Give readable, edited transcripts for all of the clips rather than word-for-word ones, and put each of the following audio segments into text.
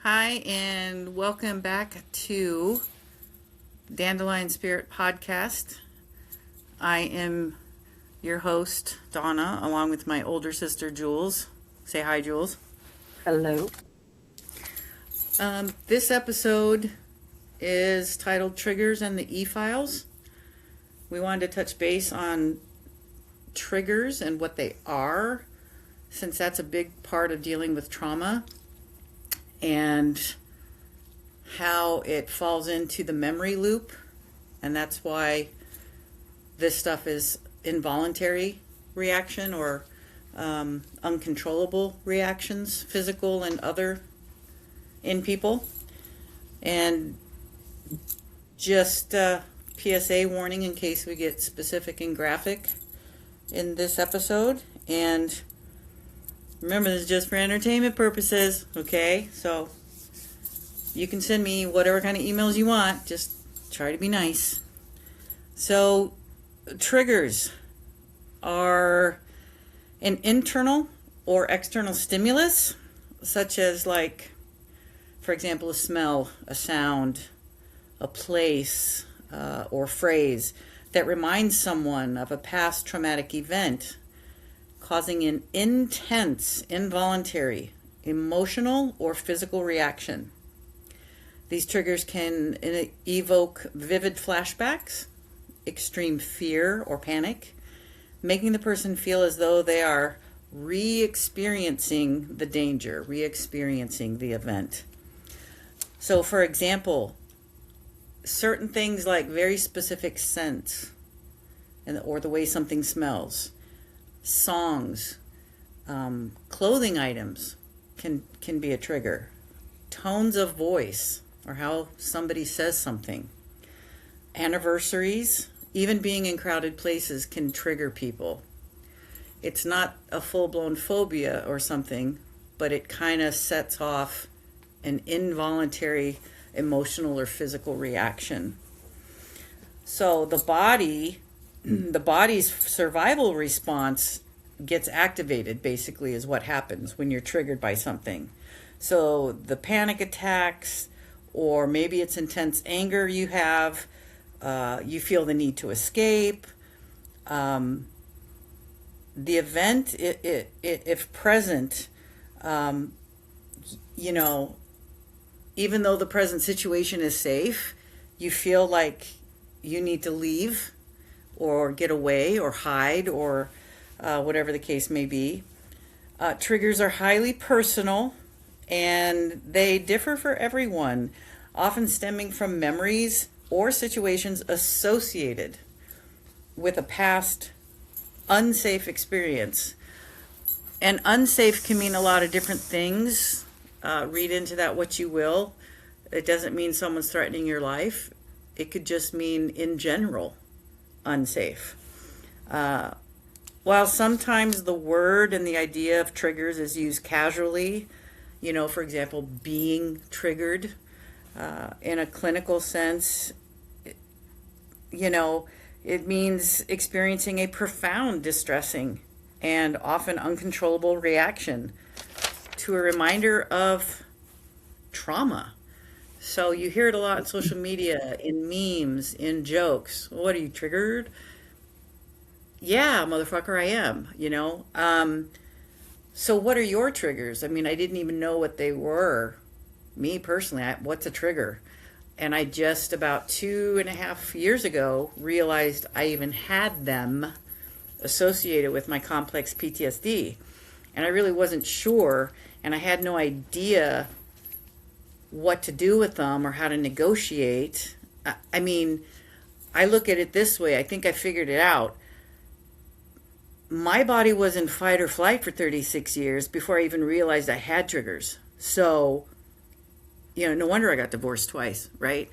Hi, and welcome back to Dandelion Spirit Podcast. I am your host, Donna, along with my older sister, Jules. Say hi, Jules. Hello. This episode is titled Triggers and the E-Files. We wanted to touch base on triggers and what they are, since that's a big part of dealing with trauma, and how it falls into the memory loop. And that's why this stuff is involuntary reaction or uncontrollable reactions, physical and other, in people. And just PSA warning in case we get specific and graphic in this episode. And remember, this is just for entertainment purposes, okay? So you can send me whatever kind of emails you want. Just try to be nice. So triggers are an internal or external stimulus, such as, like, for example, a smell, a sound, a place, or phrase that reminds someone of a past traumatic event, causing an intense, involuntary, emotional, or physical reaction. These triggers can evoke vivid flashbacks, extreme fear or panic, making the person feel as though they are re-experiencing the danger, re-experiencing the event. So, for example, certain things like very specific scents, or the way something smells, songs, clothing items can be a trigger. Tones of voice, or how somebody says something. Anniversaries, even being in crowded places can trigger people. It's not a full-blown phobia or something, but it kind of sets off an involuntary emotional or physical reaction. So the body's survival response gets activated, basically, is what happens when you're triggered by something. So the panic attacks, or maybe it's intense anger you have, you feel the need to escape. The event, if present, even though the present situation is safe, you feel like you need to leave or get away or hide or whatever the case may be. Triggers are highly personal, and they differ for everyone, often stemming from memories or situations associated with a past unsafe experience. And unsafe can mean a lot of different things. Read into that what you will. It doesn't mean someone's threatening your life. It could just mean, in general, unsafe. While sometimes the word and the idea of triggers is used casually, for example, being triggered, in a clinical sense, it means experiencing a profound, distressing, and often uncontrollable reaction to a reminder of trauma. So you hear it a lot on social media, in memes, in jokes. What, are you triggered? Yeah, motherfucker, I am. So what are your triggers? I mean, I didn't even know what they were. Me personally, what's a trigger? And I just about 2.5 years ago realized I even had them associated with my complex PTSD. And I really wasn't sure, and I had no idea what to do with them or how to negotiate. I mean, I look at it this way. I think I figured it out. My body was in fight or flight for 36 years before I even realized I had triggers. So, no wonder I got divorced twice, right?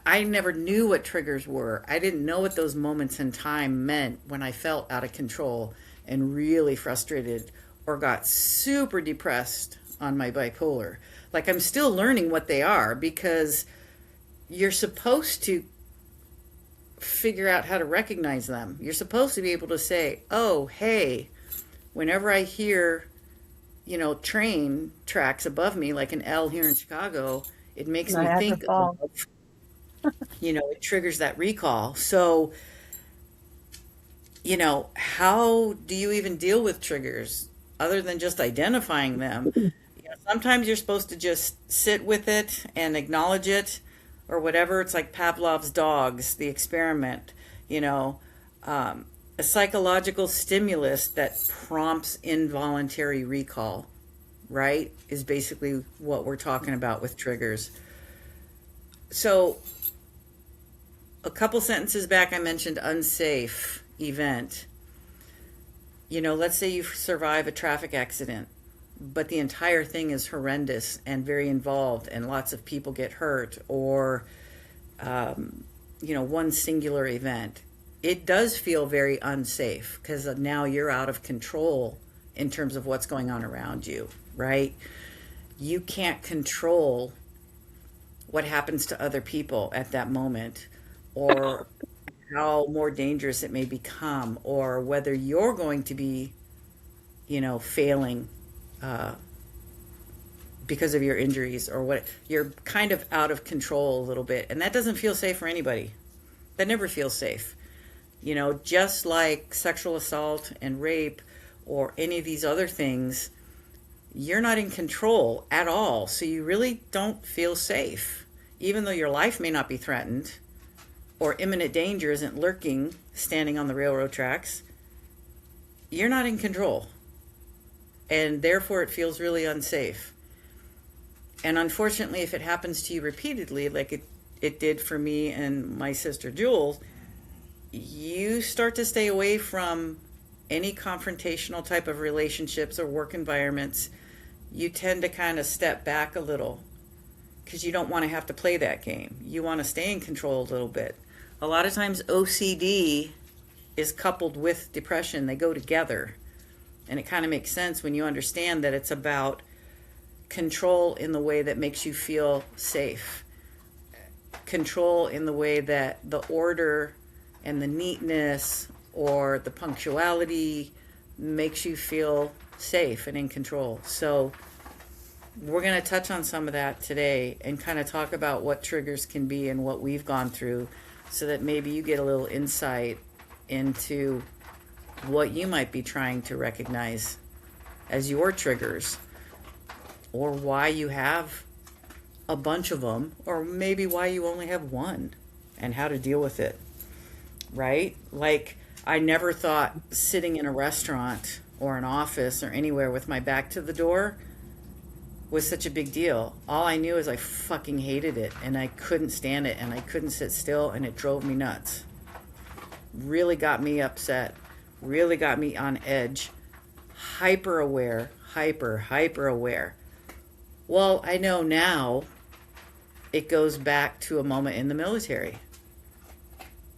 I never knew what triggers were. I didn't know what those moments in time meant when I felt out of control and really frustrated or got super depressed on my bipolar. Like, I'm still learning what they are, because you're supposed to figure out how to recognize them. You're supposed to be able to say, oh, hey, whenever I hear, train tracks above me, like an L here in Chicago, it makes me Niagara think Falls. of, it triggers that recall. So, how do you even deal with triggers other than just identifying them? Sometimes you're supposed to just sit with it and acknowledge it or whatever. It's like Pavlov's dogs, the experiment, you know, a psychological stimulus that prompts involuntary recall, right? Is basically what we're talking about with triggers. So, a couple sentences back, I mentioned unsafe event. Let's say you survive a traffic accident, but the entire thing is horrendous and very involved, and lots of people get hurt, or, one singular event. It does feel very unsafe because now you're out of control in terms of what's going on around you, right? You can't control what happens to other people at that moment, or how more dangerous it may become, or whether you're going to be, failing uh, because of your injuries, or what. You're kind of out of control a little bit, and that doesn't feel safe for anybody. That never feels safe. Just like sexual assault and rape or any of these other things, you're not in control at all. So you really don't feel safe. Even though your life may not be threatened or imminent danger isn't lurking standing on the railroad tracks, you're not in control. And therefore, it feels really unsafe. And unfortunately, if it happens to you repeatedly, like it did for me and my sister Jules, you start to stay away from any confrontational type of relationships or work environments. You tend to kind of step back a little because you don't want to have to play that game. You want to stay in control a little bit. A lot of times, OCD is coupled with depression, they go together. And it kind of makes sense when you understand that it's about control in the way that makes you feel safe, control in the way that the order and the neatness or the punctuality makes you feel safe and in control. So, we're going to touch on some of that today and kind of talk about what triggers can be and what we've gone through, so that maybe you get a little insight into what you might be trying to recognize as your triggers, or why you have a bunch of them, or maybe why you only have one, and how to deal with it, right? Like, I never thought sitting in a restaurant or an office or anywhere with my back to the door was such a big deal. All I knew is I fucking hated it, and I couldn't stand it, and I couldn't sit still, and it drove me nuts. Really got me upset, really got me on edge, hyper aware, hyper aware. Well, I know now it goes back to a moment in the military,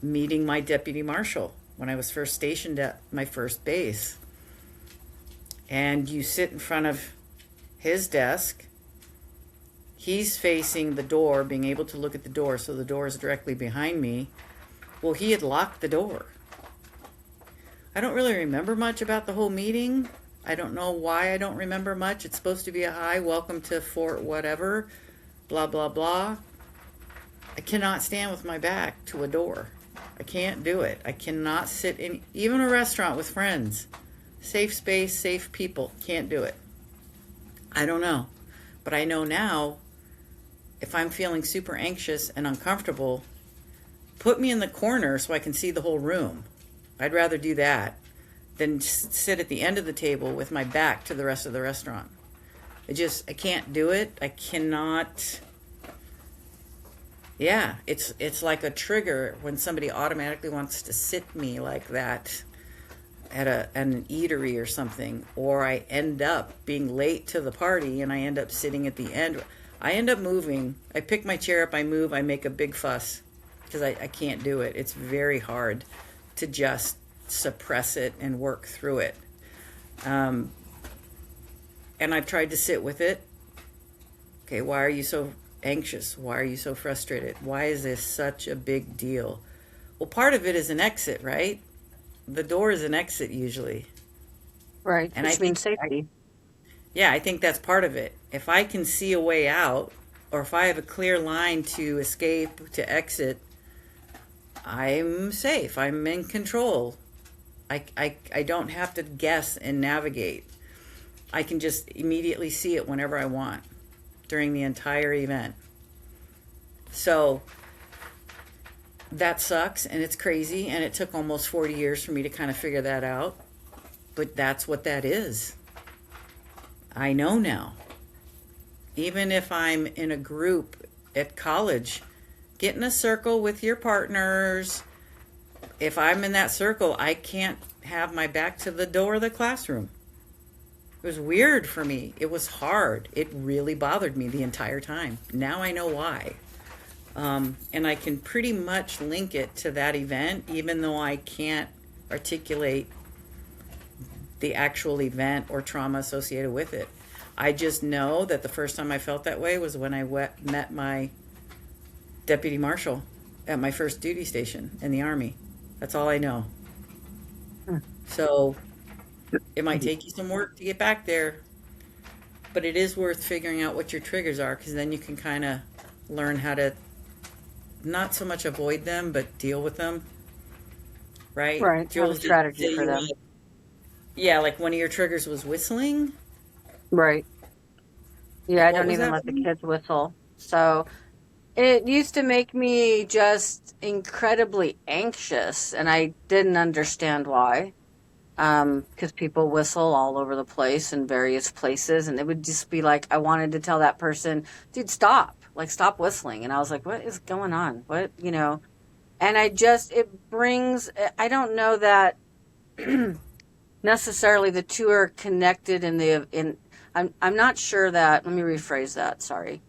meeting my deputy marshal when I was first stationed at my first base. And you sit in front of his desk. He's facing the door, being able to look at the door, so the door is directly behind me. Well, he had locked the door. I don't really remember much about the whole meeting. I don't know why I don't remember much. It's supposed to be a hi, welcome to Fort whatever, blah, blah, blah. I cannot stand with my back to a door. I can't do it. I cannot sit in even a restaurant with friends. Safe space, safe people. Can't do it. I don't know. But I know now, if I'm feeling super anxious and uncomfortable, put me in the corner so I can see the whole room. I'd rather do that than sit at the end of the table with my back to the rest of the restaurant. I can't do it. I cannot. Yeah, it's like a trigger when somebody automatically wants to sit me like that at an eatery or something, or I end up being late to the party and I end up sitting at the end. I end up moving. I pick my chair up, I move, I make a big fuss because I can't do it. It's very hard to just suppress it and work through it. And I've tried to sit with it. Okay, why are you so anxious? Why are you so frustrated? Why is this such a big deal? Well, part of it is an exit, right? The door is an exit usually. Right, And I which think means safety. Yeah, I think that's part of it. If I can see a way out, or if I have a clear line to escape, to exit, I'm safe. I'm in control. I don't have to guess and navigate. I can just immediately see it whenever I want during the entire event. So that sucks and it's crazy, and it took almost 40 years for me to kind of figure that out. But that's what that is. I know now. Even if I'm in a group at college, get in a circle with your partners. If I'm in that circle, I can't have my back to the door of the classroom. It was weird for me. It was hard. It really bothered me the entire time. Now I know why. And I can pretty much link it to that event, even though I can't articulate the actual event or trauma associated with it. I just know that the first time I felt that way was when I met my deputy marshal at my first duty station in the Army. That's all I know. So it might take you some work to get back there, but it is worth figuring out what your triggers are, because then you can kind of learn how to not so much avoid them, but deal with them. Right? Right. Have a Jules, did you strategy say for you them. were, yeah, like one of your triggers was whistling? Right. Yeah, I What don't was even that let the one? kids whistle. So it used to make me just incredibly anxious, and I didn't understand why. Because people whistle all over the place in various places, and it would just be like I wanted to tell that person, dude, stop. Like, stop whistling. And I was like, what is going on? What, And it brings, I don't know that necessarily the two are connected I'm not sure that, let me rephrase that, sorry.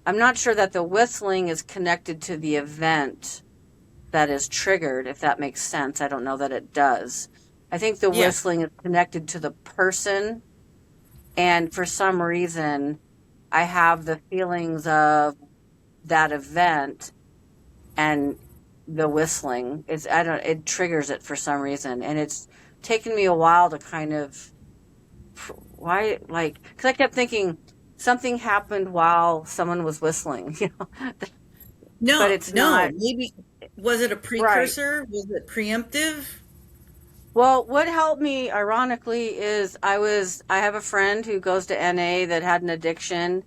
I'm not sure that the whistling is connected to the event that is triggered, if that makes sense. I don't know that it does. I think the Yeah, whistling is connected to the person, and for some reason, I have the feelings of that event and the whistling. It triggers it for some reason, and it's taken me a while to kind of why, like, because I kept thinking something happened while someone was whistling, but no, it's no. not Maybe was it a right. precursor? Was it preemptive? Well, what helped me ironically is I have a friend who goes to NA that had an addiction,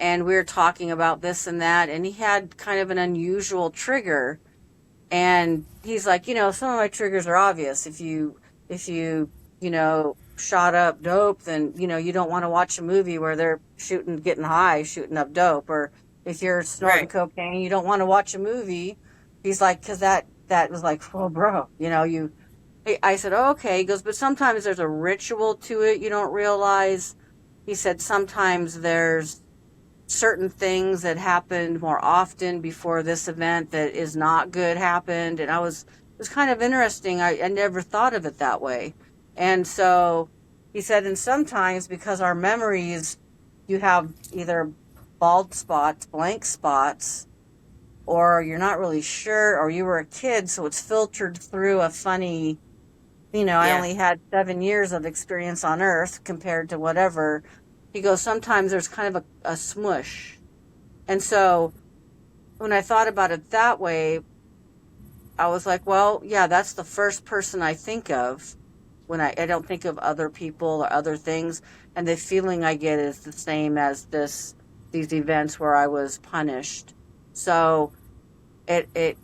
and we were talking about this and that, and he had kind of an unusual trigger. And he's like, some of my triggers are obvious. If you shot up dope, then, you don't want to watch a movie where they're getting high, shooting up dope. Or if you're snorting Right, cocaine, you don't want to watch a movie. He's like, because that was like, oh, bro, I said, oh, okay. He goes, but sometimes there's a ritual to it you don't realize. He said, sometimes there's certain things that happened more often before this event that is not good happened. And it was kind of interesting. I never thought of it that way. And so he said, and sometimes because our memories, you have either bald spots, blank spots, or you're not really sure, or you were a kid, so it's filtered through a funny, I yeah, only had 7 years of experience on Earth compared to whatever. He goes, sometimes there's kind of a smush. And so when I thought about it that way, I was like, well, yeah, that's the first person I think of when I don't think of other people or other things. And the feeling I get is the same as these events where I was punished. So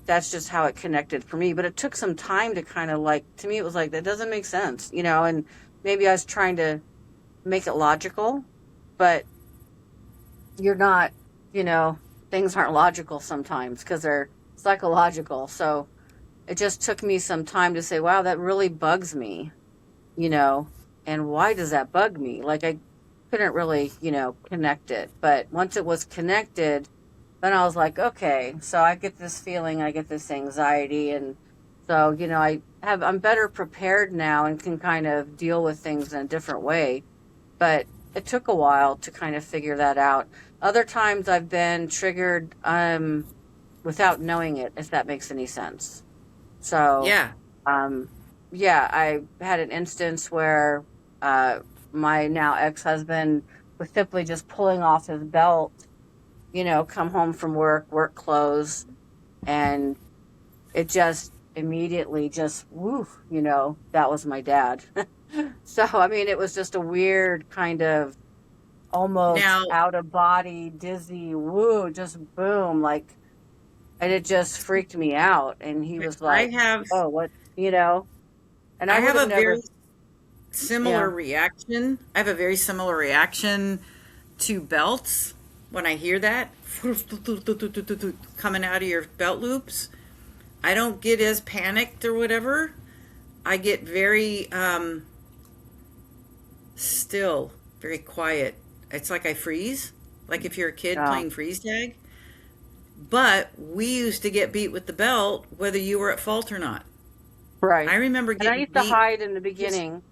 that's just how it connected for me. But it took some time to kind of like, to me, it was like, that doesn't make sense, and maybe I was trying to make it logical, but you're not, you know, things aren't logical sometimes because they're psychological. So it just took me some time to say, wow, that really bugs me, you know, and why does that bug me? Like I couldn't really, connect it. But once it was connected, then I was like, okay, so I get this feeling, I get this anxiety. And so, I'm better prepared now and can kind of deal with things in a different way. But it took a while to kind of figure that out. Other times I've been triggered without knowing it, if that makes any sense. So, yeah. um, yeah, I had an instance where my now ex-husband was simply just pulling off his belt, come home from work clothes, and it just immediately just woof, that was my dad. So, I mean, it was just a weird kind of almost Now, out of body, dizzy, woo, just boom, like, and it just freaked me out. And he was I like, have oh, what. And I I would have have a never, very similar yeah, reaction. I have a very similar reaction to belts when I hear that coming out of your belt loops. I don't get as panicked or whatever. I get very still, very quiet. It's like I freeze, like if you're a kid no, playing freeze tag. But we used to get beat with the belt whether you were at fault or not. right. I remember And I getting used to beat. hide in the Just, beginning.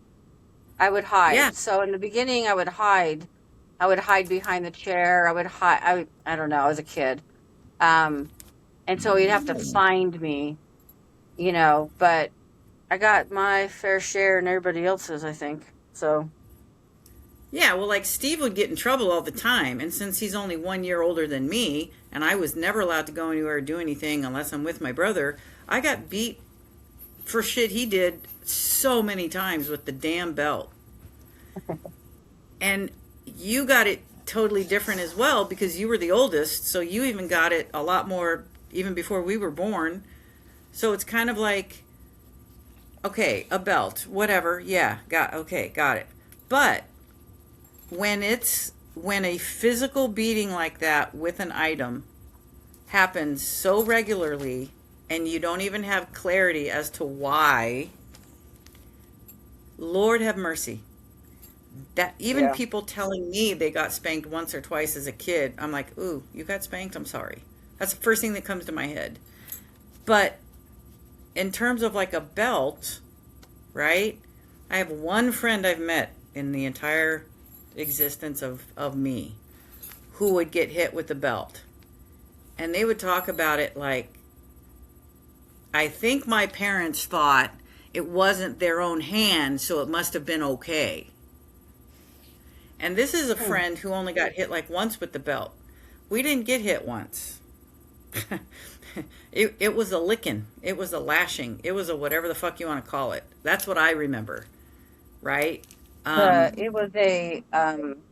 I would yeah. hide. So in the beginning, I would hide. I would hide behind the chair. I would hide. I don't know. I was a kid. Um, and so he'd have to find me, but I got my fair share and everybody else's, I think. So, Yeah, well, like Steve would get in trouble all the time. And since he's only 1 year older than me, and I was never allowed to go anywhere or do anything unless I'm with my brother, I got beat for shit he did so many times with the damn belt. And you got it totally different as well because you were the oldest. So you even got it a lot more even before we were born. So it's kind of like, okay, a belt, whatever. Yeah, got it. But when a physical beating like that with an item happens so regularly and you don't even have clarity as to why, Lord have mercy. That even yeah. people telling me they got spanked once or twice as a kid, I'm like, ooh, you got spanked? I'm sorry. That's the first thing that comes to my head. But in terms of like a belt, right? I have one friend I've met in the entire existence of me who would get hit with the belt. And they would talk about it like, I think my parents thought it wasn't their own hand, so it must have been okay. And this is a Hmm. friend who only got hit like once with the belt. We didn't get hit once. It was a licking. It was a lashing. It was a whatever the fuck you want to call it. That's what I remember, right? It was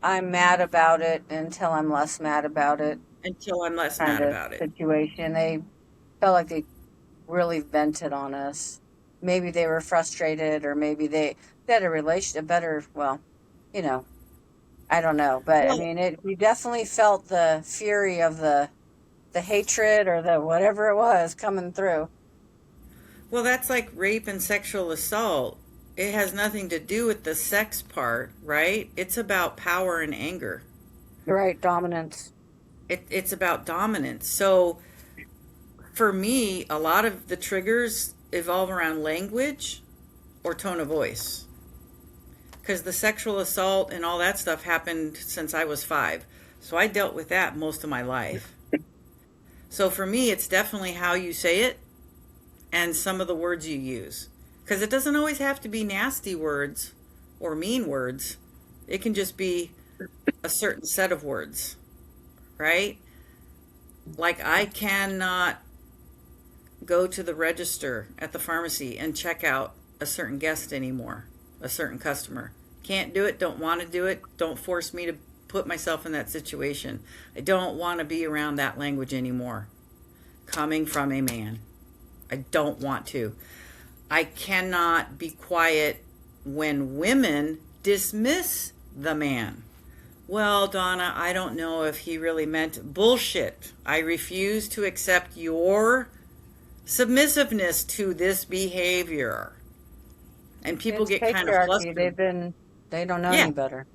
I'm mad about it until I'm less mad about it Until I'm less kind mad of about it. situation. They felt like they really vented on us. Maybe they were frustrated, or maybe they had a better, well, you know, I don't know. But I Well, mean, we definitely felt the fury of the hatred or the whatever it was coming through. well, that's like rape and sexual assault. It has nothing to do with the sex part, right? It's about power and anger. Right, dominance. It's about dominance. So for me, a lot of the triggers evolve around language or tone of voice. Because the sexual assault and all that stuff happened since I was 5. So I dealt with that most of my life. So for me, it's definitely how you say it and some of the words you use. Because it doesn't always have to be nasty words or mean words, it can just be a certain set of words, right? Like I cannot go to the register at the pharmacy and check out a certain guest anymore, a certain customer. Can't do it, don't want to do it, don't force me to put myself in that situation. I don't want to be around that language anymore. Coming from a man, I don't want to. I cannot be quiet when women dismiss the man. Well, Donna, I don't know if he really meant bullshit. I refuse to accept your submissiveness to this behavior. And people It's get kind of patriarchy. flustered. They don't know Yeah, any better.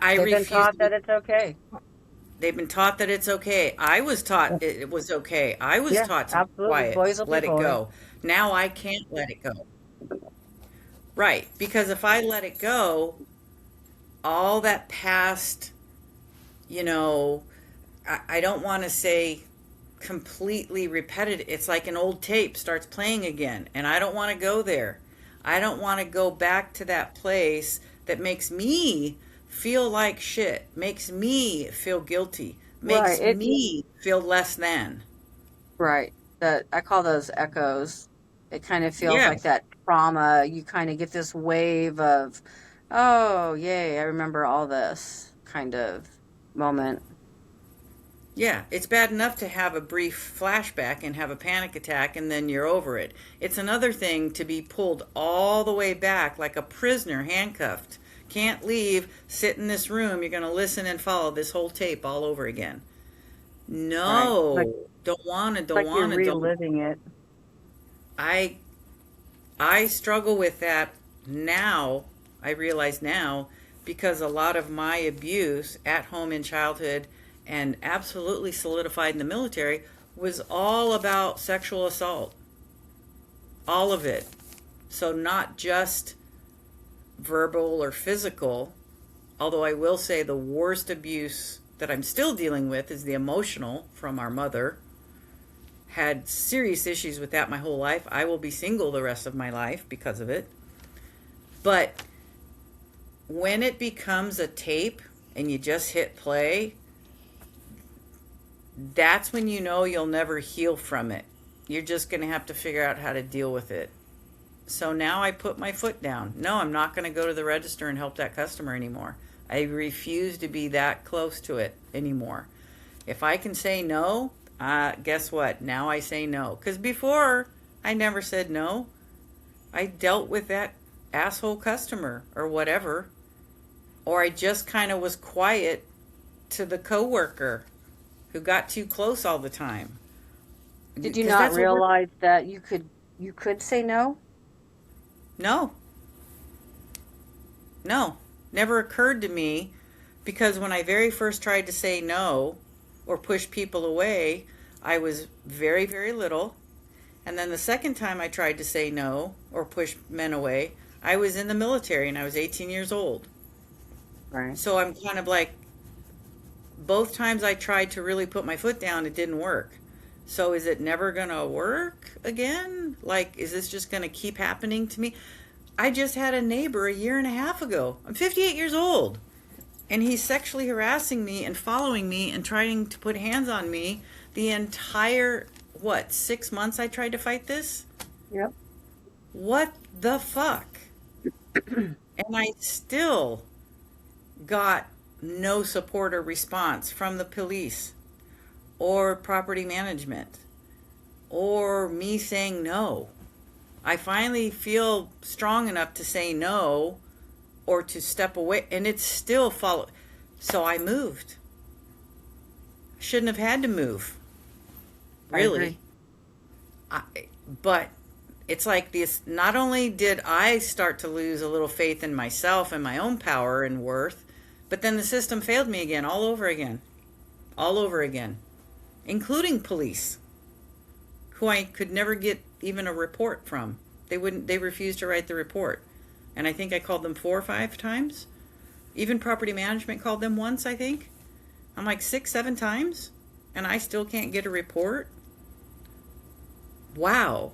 I They've been refuse taught to. that it's okay. They've been taught that it's okay. I was taught it was okay. I was Yeah, taught to be absolutely. quiet, Boys will be let it boys. go. Now I can't let it go. Right, because if I let it go, all that past, you know, I don't want to say completely repetitive. It's like an old tape starts playing again, and I don't want to go there. I don't want to go back to that place that makes me feel like shit, makes me feel guilty, Right. makes me feel less than. Right. That I call those echoes. It kind of feels Yeah. like that trauma. You kind of get this wave of, oh, yay, I remember all this kind of moment. Yeah, it's bad enough to have a brief flashback and have a panic attack and then you're over it. It's another thing to be pulled all the way back like a prisoner handcuffed. Can't leave, sit in this room, you're going to listen and follow this whole tape all over again. Right. Like No, don't want to, don't like you're want to, don't. reliving it. I I struggle with that now. I realize now because a lot of my abuse at home in childhood and absolutely solidified in the military was all about sexual assault. All of it. So, not just verbal or physical, although I will say the worst abuse that I'm still dealing with is the emotional from our mother. Had serious issues with that my whole life. I will be single the rest of my life because of it. But when it becomes a tape and you just hit play, that's when you know you'll never heal from it. You're just going to have to figure out how to deal with it. So now I put my foot down. No, I'm not going to go to the register and help that customer anymore. I refuse to be that close to it anymore. If I can say no, guess what? Now I say no. Because before, I never said no. I dealt with that asshole customer or whatever. Or I just kind of was quiet to the coworker who got too close all the time. Did you 'Cause not that's what we're. realize that you could say no? No, no. Never occurred to me because when I very first tried to say no or push people away, I was very, very little. And then the second time I tried to say no or push men away, I was in the military and I was 18 years old. Right. So I'm kind of like, both times I tried to really put my foot down, it didn't work. So is it never going to work again? Like, is this just going to keep happening to me? I just had a neighbor a year and a half ago. I'm 58 years old. And he's sexually harassing me and following me and trying to put hands on me the entire, 6 months I tried to fight this? Yep. What the fuck? And I still got no support or response from the police or property management or me saying no. I finally feel strong enough to say no or to step away, and it's still follow. So I moved. Shouldn't have had to move, I agree. really. But it's like this. Not only did I start to lose a little faith in myself and my own power and worth, but then the system failed me again, all over again, including police, who I could never get even a report from. They refused to write the report. And I think I called them 4 or 5 times. Even property management called them once, I think. I'm like 6, 7 times, and I still can't get a report. Wow.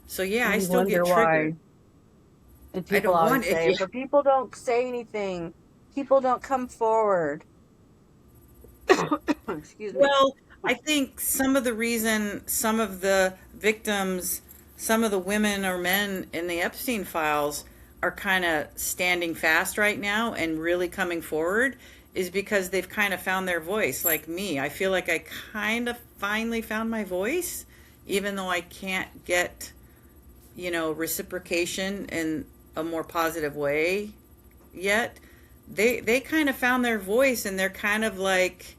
So yeah, I You still get wonder triggered. why. And I people don't always want it. say, Yeah. but people don't say anything. People don't come forward. Excuse me. Well, I think some of the reason some of the victims, some of the women or men in the Epstein files are kind of standing fast right now and really coming forward is because they've kind of found their voice. Like me, I feel like I kind of finally found my voice, even though I can't get, reciprocation in a more positive way yet. They kind of found their voice and they're kind of like,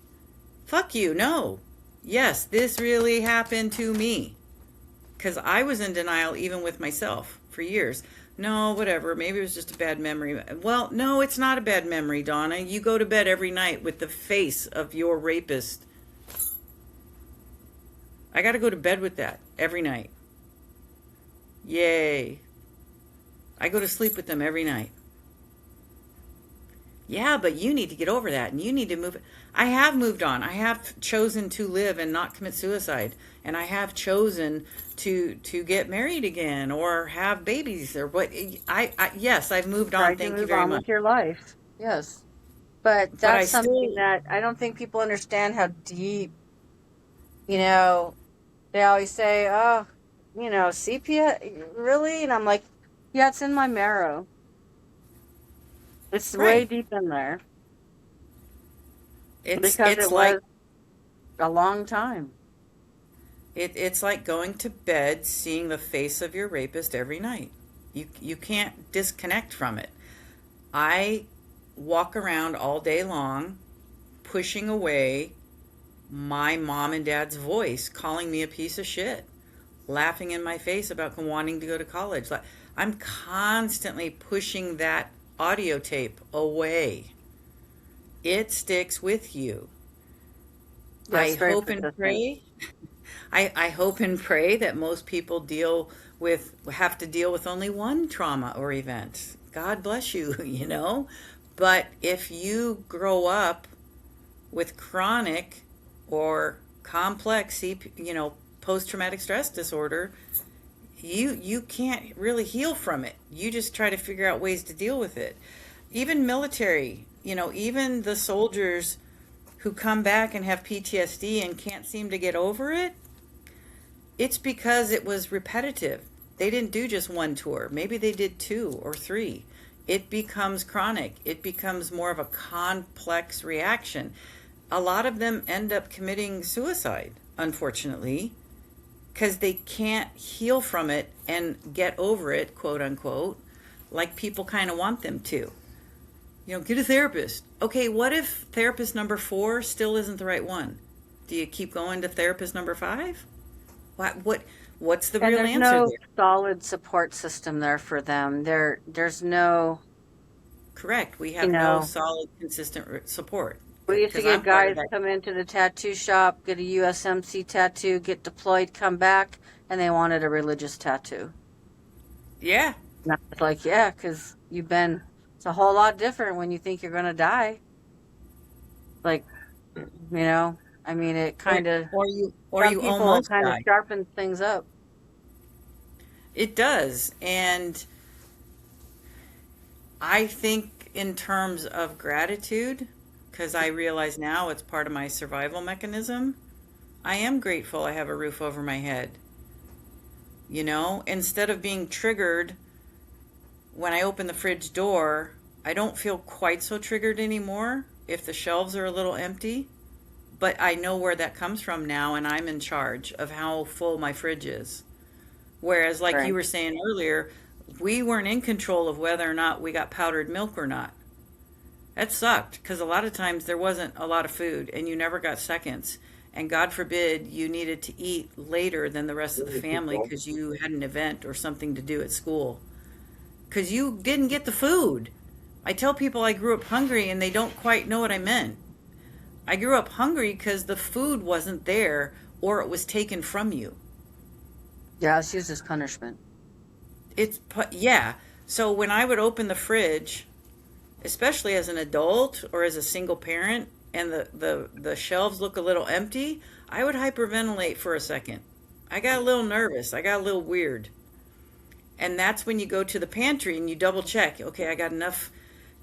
fuck you, no. Yes, this really happened to me. Because I was in denial even with myself for years. No, whatever, maybe it was just a bad memory. Well, no, it's not a bad memory, Donna. You go to bed every night with the face of your rapist. I got to go to bed with that every night. Yay. I go to sleep with them every night. Yeah, but you need to get over that and you need to move. I have moved on. I have chosen to live and not commit suicide. And I have chosen to get married again or have babies or what. Yes, I've moved on. Tried to Thank you move very on much. with your life. Yes. But But I that's something still, that I don't think people understand how deep, you know, they always say, oh, sepia, really? And I'm like, yeah, it's in my marrow. It's way right. deep in there It's because it it's like was a long time. it's like going to bed seeing the face of your rapist every night. You can't disconnect from it. I walk around all day long pushing away my mom and dad's voice calling me a piece of shit, laughing in my face about wanting to go to college. Like, I'm constantly pushing that audio tape away. It sticks with you. I Yes, very hope and persistent. pray. I hope and pray that most people have to deal with only one trauma or event. God bless you, you know. But if you grow up with chronic or complex, post-traumatic stress disorder, you can't really heal from it. You just try to figure out ways to deal with it. Even military, even the soldiers who come back and have PTSD and can't seem to get over it, it's because it was repetitive. They didn't do just one tour. Maybe they did two or three. It becomes chronic. It becomes more of a complex reaction. A lot of them end up committing suicide, unfortunately, because they can't heal from it and get over it, quote unquote, like people kind of want them to. Get a therapist. Okay, what if therapist number 4 still isn't the right one? Do you keep going to therapist number 5? What's the And real there's answer no there? solid support system there for them. There's no, Correct. We you have no know, solid, consistent support we used to because get I'm part of guys that. come into the tattoo shop, get a USMC tattoo, get deployed, come back, and they wanted a religious tattoo. Yeah, And I was like, yeah, because it's a whole lot different when you think you're going to die. Like, I mean, it or kind of, or some you people, it almost kind of die. sharpens things up. It does, and I think in terms of gratitude, because I realize now it's part of my survival mechanism. I am grateful I have a roof over my head. Instead of being triggered when I open the fridge door, I don't feel quite so triggered anymore if the shelves are a little empty. But I know where that comes from now, and I'm in charge of how full my fridge is. Whereas, like you Right. were saying earlier, we weren't in control of whether or not we got powdered milk or not. That sucked because a lot of times there wasn't a lot of food and you never got seconds. And God forbid you needed to eat later than the rest of the family because you had an event or something to do at school. Because you didn't get the food. I tell people I grew up hungry and they don't quite know what I meant. I grew up hungry because the food wasn't there or it was taken from you. Yeah, it's used as punishment. Yeah. So when I would open the fridge, especially as an adult or as a single parent, and the shelves look a little empty, I would hyperventilate for a second. I got a little nervous. I got a little weird. And that's when you go to the pantry and you double check. Okay, I got enough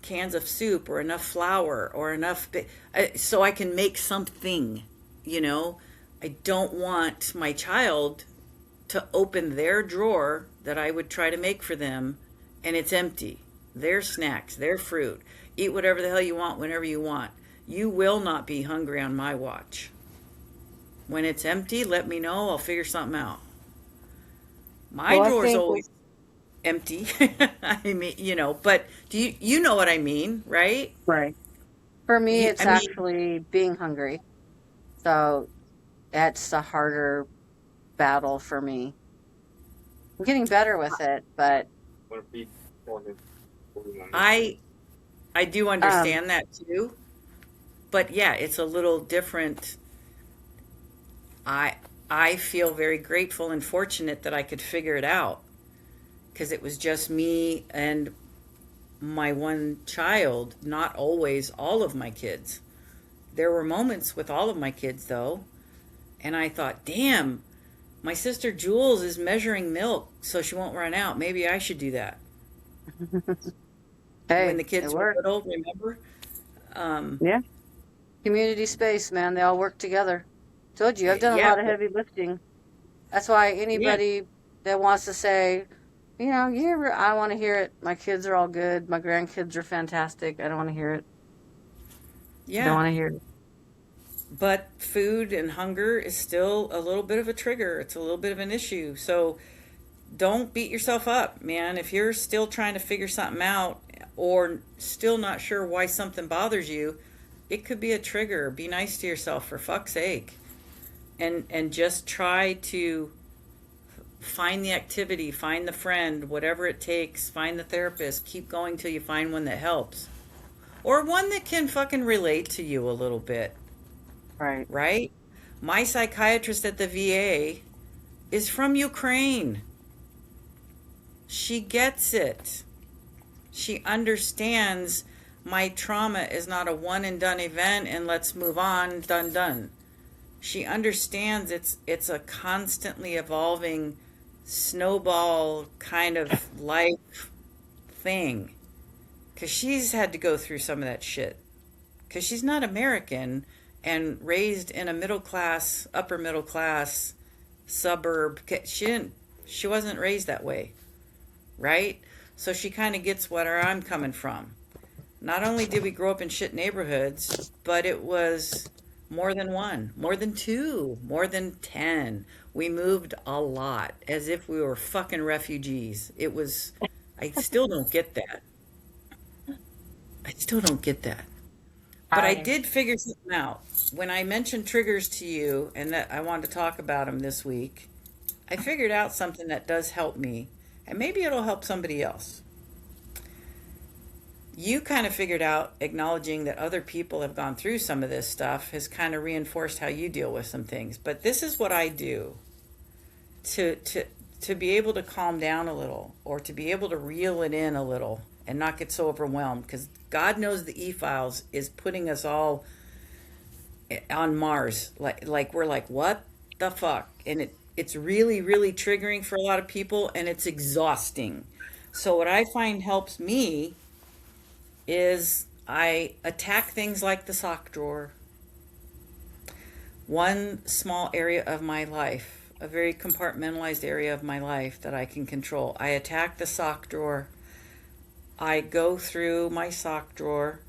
cans of soup or enough flour or so I can make something, you know. I don't want my child to open their drawer that I would try to make for them and it's empty. Their snacks, their fruit. Eat whatever the hell you want whenever you want. You will not be hungry on my watch. When it's empty, let me know. I'll figure something out. My Well, I drawer's think, always empty. I mean, but do you know what I mean, right? right. For me, I it's mean, actually being hungry. So that's a harder battle for me. I'm getting better with it, but I I do um, understand that too. But yeah, it's a little different. I I feel very grateful and fortunate that I could figure it out because it was just me and my one child, not always all of my kids. There were moments with all of my kids, though, and I thought, damn, my sister Jules is measuring milk so she won't run out. Maybe I should do that. When Hey, the it kids were worked. little, remember? Um, Yeah. Community space, man. They all work together. Told you, I've done a yeah, lot of heavy lifting. That's why yeah, anybody that wants to say, I want to hear it. My kids are all good. My grandkids are fantastic. I don't want to hear it. I don't yeah. want to hear it. But food and hunger is still a little bit of a trigger. It's a little bit of an issue. So don't beat yourself up, man. If you're still trying to figure something out or still not sure why something bothers you, it could be a trigger. Be nice to yourself, for fuck's sake. And just try to find the activity, find the friend, whatever it takes, find the therapist, keep going till you find one that helps. Or one that can fucking relate to you a little bit, Right. right? My psychiatrist at the VA is from Ukraine. She gets it. She understands my trauma is not a one and done event and let's move on, done. She understands it's a constantly evolving snowball kind of life thing. Because she's had to go through some of that shit. Because she's not American and raised in a middle class, upper middle class suburb. She wasn't raised that way, right? So she kind of gets where I'm coming from. Not only did we grow up in shit neighborhoods, but it was more than one, more than two, more than 10. We moved a lot as if we were fucking refugees. I still don't get that. I still don't get that. But I I did figure something out. When I mentioned triggers to you and that I wanted to talk about them this week, I figured out something that does help me, and maybe it'll help somebody else. You kind of figured out acknowledging that other people have gone through some of this stuff has kind of reinforced how you deal with some things. But this is what I do to to to be able to calm down a little or to be able to reel it in a little and not get so overwhelmed because God knows the e-files is putting us all on Mars. Like we're like, what the fuck? And it's really, really triggering for a lot of people and it's exhausting. So what I find helps me is I attack things like the sock drawer. One small area of my life, a very compartmentalized area of my life that I can control. I attack the sock drawer. I go through my sock drawer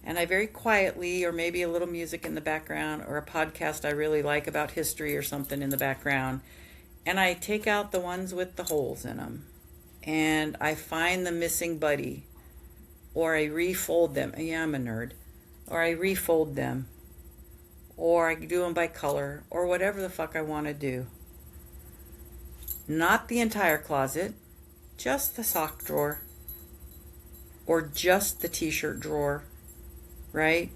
and I very quietly, or maybe a little music in the background, or a podcast I really like about history or something in the background, and I take out the ones with the holes in them. And I find the missing buddy, or I refold them. Yeah, I'm a nerd. Or I refold them, or I do them by color, or whatever the fuck I want to do. Not the entire closet, just the sock drawer, or just the t-shirt drawer, right?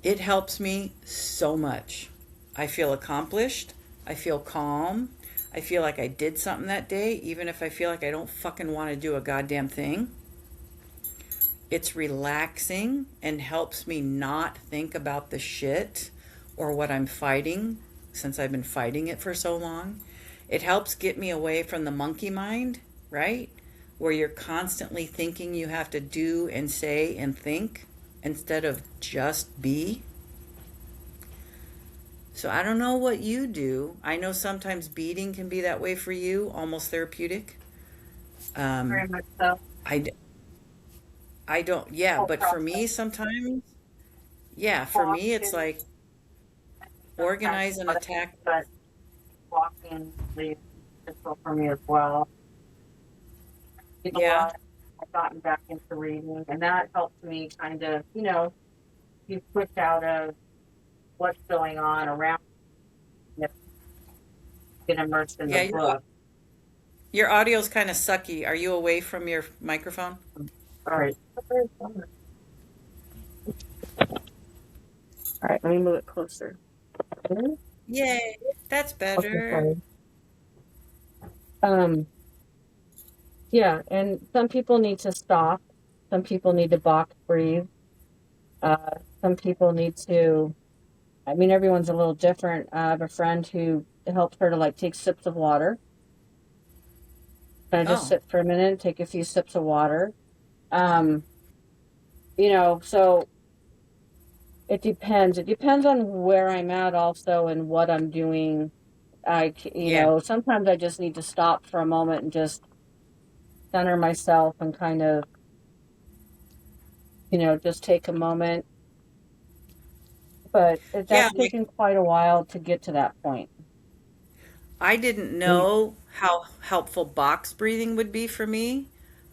It helps me so much. I feel accomplished. I feel calm. I feel like I did something that day, even if I feel like I don't fucking want to do a goddamn thing. It's relaxing and helps me not think about the shit or what I'm fighting since I've been fighting it for so long. It helps get me away from the monkey mind, right? Where you're constantly thinking you have to do and say and think instead of just be. So I don't know what you do. I know sometimes beading can be that way for you, almost therapeutic. very Um, much so. I, I don't, yeah, Whole but for process. me sometimes, yeah, for me it's Walking like sometimes, organize and attack. but walking leaves difficult for me as well. Read a Yeah, lot. I've gotten back into reading, and that helps me kind of, you push out of what's going on around you, get immersed in the yeah, book. your audio's kind of sucky. Are you away from your microphone? All right. All right, let me move it closer. Yay, that's Okay, better. sorry. Um, Yeah, and some people need to stop. Some people need to box breathe. Some people need to, I mean, everyone's a little different. I have a friend who helps her to like take sips of water. Kind of just Oh, sit for a minute, take a few sips of water. Um, so it depends. It depends on where I'm at also and what I'm doing. yeah. Sometimes I just need to stop for a moment and just center myself and kind of, just take a moment. But Yeah, that's like taken quite a while to get to that point. I didn't Mm. know how helpful box breathing would be for me,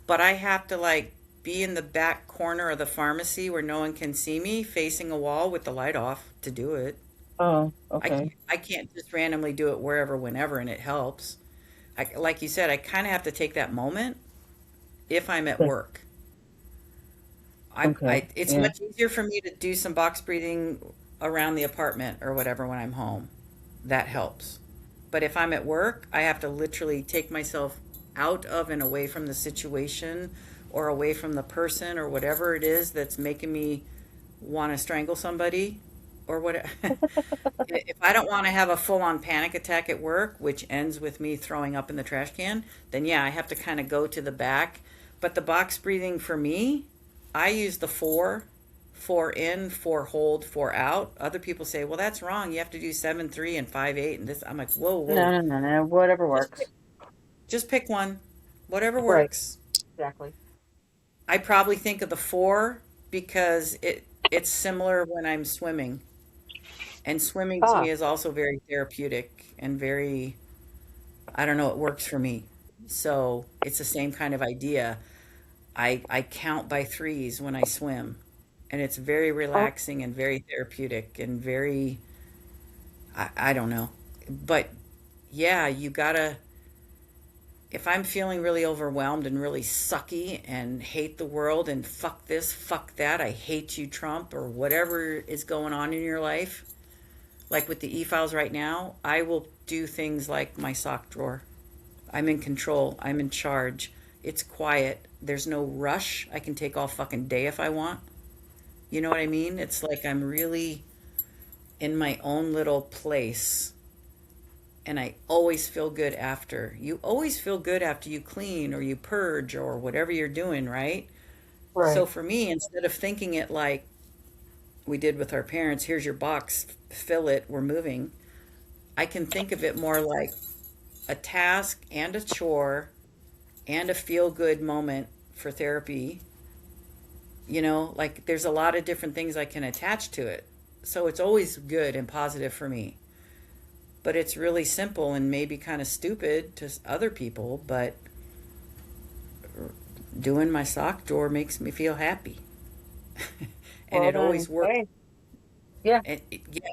but I have to like be in the back corner of the pharmacy where no one can see me, facing a wall with the light off to do it. Oh, I okay. can't just randomly do it wherever, whenever, and it helps. Like you said, I kind of have to take that moment if I'm at Good. work. Okay. It's Yeah. much easier for me to do some box breathing around the apartment or whatever when I'm home. That helps. But if I'm at work, I have to literally take myself out of and away from the situation or away from the person or whatever it is that's making me want to strangle somebody or what. If I don't want to have a full on panic attack at work, which ends with me throwing up in the trash can, then yeah, I have to kind of go to the back. But the box breathing for me, I use the four in, four hold, four out. Other people say, well, that's wrong. You have to do 7-3 and 5-8. And this, I'm like, whoa, No, whoa. no, no, no. Whatever Just pick, works. just pick one, whatever Right. works. Exactly. I probably think of the four because it's similar when I'm swimming. And swimming to Ah, me is also very therapeutic and very, I don't know, it works for me. So it's the same kind of idea. I count by threes when I swim, and it's very oh, relaxing and very therapeutic and very, I don't know. But yeah, you gotta, if I'm feeling really overwhelmed and really sucky and hate the world and fuck this, fuck that, I hate you, Trump, or whatever is going on in your life, like with the e-files right now, I will do things like my sock drawer. I'm in control. I'm in charge. It's quiet. There's no rush. I can take all fucking day if I want. You know what I mean? It's like I'm really in my own little place and I always feel good after. You always feel good after you clean or you purge or whatever you're doing, right? So right. for me, instead of thinking it like we did with our parents, here's your box, fill it, we're moving, I can think of it more like a task and a chore and a feel good moment for therapy. Like there's a lot of different things I can attach to it. So it's always good and positive for me. But it's really simple and maybe kind of stupid to other people, but doing my sock drawer makes me feel happy. And Well it then, always works. hey, yeah. Yeah.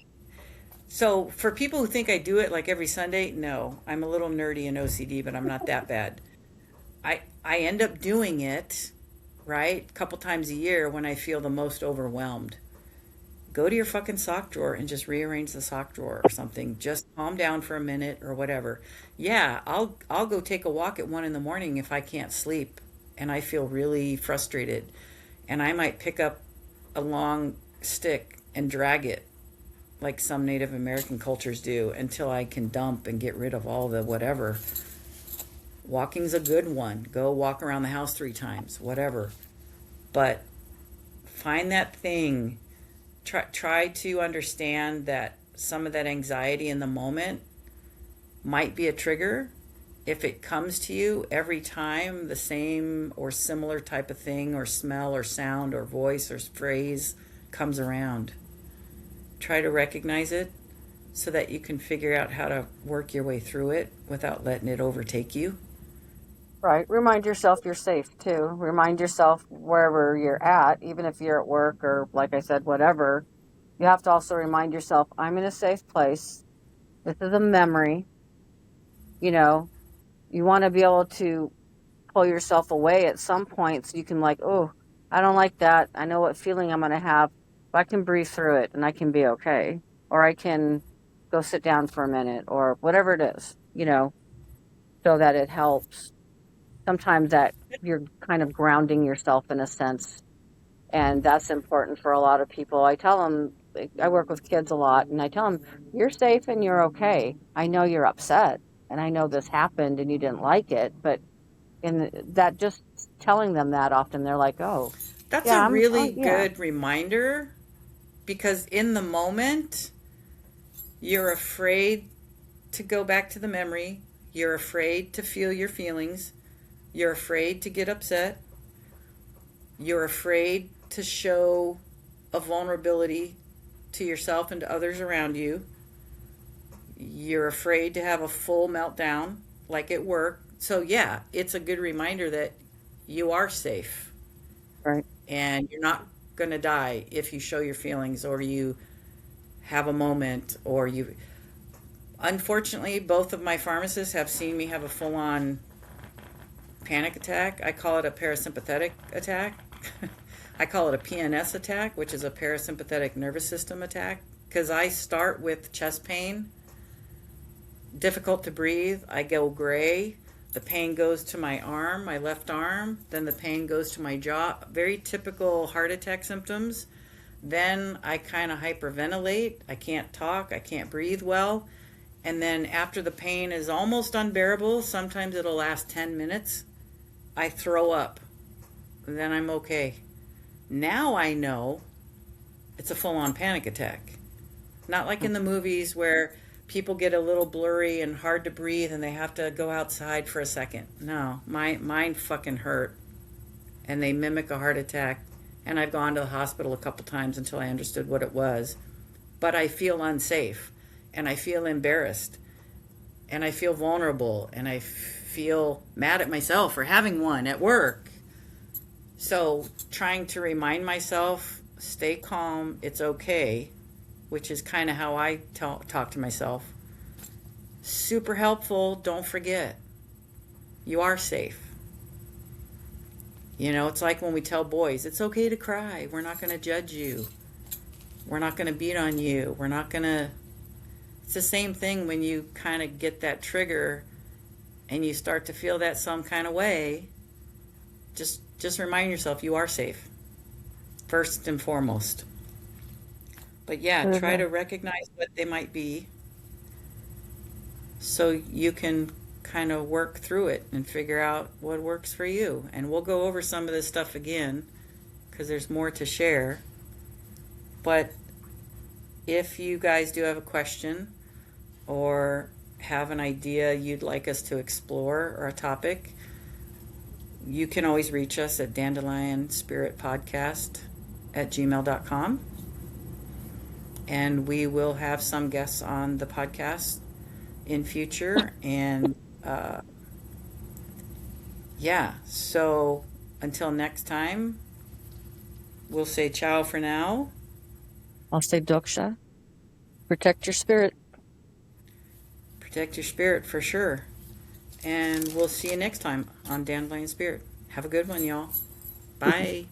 So for people who think I do it like every Sunday, no, I'm a little nerdy and OCD, but I'm not that bad. I end up doing it, right, a couple times a year when I feel the most overwhelmed. Go to your fucking sock drawer and just rearrange the sock drawer or something. Just calm down for a minute or whatever. Yeah, I'll go take a walk at 1 in the morning if I can't sleep and I feel really frustrated. And I might pick up a long stick and drag it like some Native American cultures do until I can dump and get rid of all the whatever. Walking's a good one. Go walk around the house 3 times, whatever. But find that thing. Try to understand that some of that anxiety in the moment might be a trigger. If it comes to you every time the same or similar type of thing or smell or sound or voice or phrase comes around, try to recognize it so that you can figure out how to work your way through it without letting it overtake you. Right. Remind yourself you're safe too. Remind yourself wherever you're at, even if you're at work or, like I said, whatever. You have to also remind yourself, I'm in a safe place. This is a memory. You know, you want to be able to pull yourself away at some point so you can, like, oh, I don't like that. I know what feeling I'm going to have. But I can breathe through it and I can be okay. Or I can go sit down for a minute or whatever it is, so that it helps. sometimes that you're kind of grounding yourself in a sense. And that's important for a lot of people. I tell them, I work with kids a lot, and I tell them, you're safe and you're okay. I know you're upset, and I know this happened and you didn't like it, but in that, just telling them that often, they're like, oh, That's yeah, a I'm, really oh, yeah, good reminder because in the moment, you're afraid to go back to the memory. You're afraid to feel your feelings. You're afraid to get upset. You're afraid to show a vulnerability to yourself and to others around you. You're afraid to have a full meltdown like at work. So, yeah, it's a good reminder that you are safe right. and you're not going to die if you show your feelings or you have a moment or you. Unfortunately, both of my pharmacists have seen me have a full on panic attack. I call it a parasympathetic attack. I call it a PNS attack, which is a parasympathetic nervous system attack, because I start with chest pain, difficult to breathe. I go gray. The pain goes to my arm, my left arm. Then the pain goes to my jaw. Very typical heart attack symptoms. Then I kind of hyperventilate. I can't talk. I can't breathe well. And then after the pain is almost unbearable, sometimes it'll last 10 minutes, I throw up. Then I'm okay. Now I know it's a full-on panic attack. Not like in the movies where people get a little blurry and hard to breathe and they have to go outside for a second. No, mine fucking hurt. And they mimic a heart attack. And I've gone to the hospital a couple times until I understood what it was. But I feel unsafe. And I feel embarrassed. And I feel vulnerable. And I feel mad at myself for having one at work. So trying to remind myself, stay calm, it's okay, which is kind of how I talk to myself. Super helpful. Don't forget, you are safe. You know, it's like when we tell boys, it's okay to cry. We're not going to judge you. We're not going to beat on you. We're not going to... It's the same thing when you kind of get that trigger and you start to feel that some kind of way. Just remind yourself you are safe, first and foremost. But yeah, try to recognize what they might be so you can kind of work through it and figure out what works for you. And we'll go over some of this stuff again because there's more to share. But if you guys do have a question or have an idea you'd like us to explore or a topic, you can always reach us at dandelionspiritpodcast@gmail.com. And we will have some guests on the podcast in future. And yeah, so until next time, we'll say ciao for now. I'll say doksha. Protect your spirit. Protect your spirit for sure. And we'll see you next time on Dandelion Spirit. Have a good one, y'all. Bye.